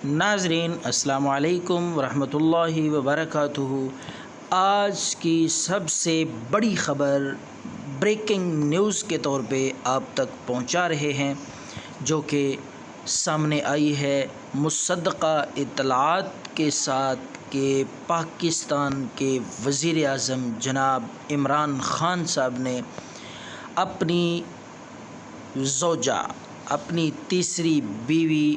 ناظرین السلام علیکم ورحمۃ اللہ وبرکاتہ۔ آج کی سب سے بڑی خبر بریکنگ نیوز کے طور پہ آپ تک پہنچا رہے ہیں، جو کہ سامنے آئی ہے مصدقہ اطلاعات کے ساتھ کہ پاکستان کے وزیر اعظم جناب عمران خان صاحب نے اپنی زوجہ، اپنی تیسری بیوی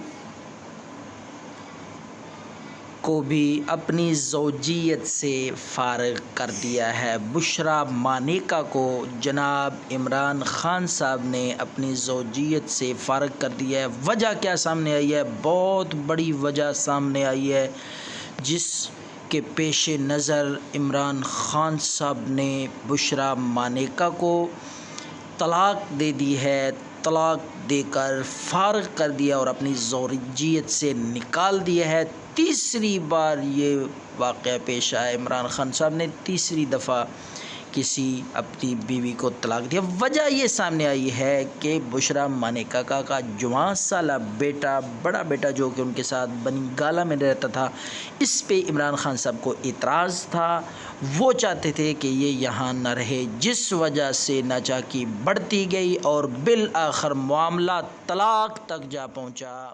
کو بھی اپنی زوجیت سے فارغ کر دیا ہے۔ بشریٰ مانیکا کو جناب عمران خان صاحب نے اپنی زوجیت سے فارغ کر دیا ہے۔ وجہ کیا سامنے آئی ہے؟ بہت بڑی وجہ سامنے آئی ہے، جس کے پیش نظر عمران خان صاحب نے بشریٰ مانیکا کو طلاق دے دی ہے، طلاق دے کر فارغ کر دیا اور اپنی زوجیت سے نکال دیا ہے۔ تیسری بار یہ واقعہ پیش آیا، عمران خان صاحب نے تیسری دفعہ کسی اپنی بیوی کو طلاق دیا۔ وجہ یہ سامنے آئی ہے کہ بشریٰ مانیکا کا جوان سالہ بیٹا، بڑا بیٹا جو کہ ان کے ساتھ بنی گالہ میں رہتا تھا، اس پہ عمران خان صاحب کو اعتراض تھا۔ وہ چاہتے تھے کہ یہ یہاں نہ رہے، جس وجہ سے ناچاکی بڑھتی گئی اور بالآخر معاملہ طلاق تک جا پہنچا۔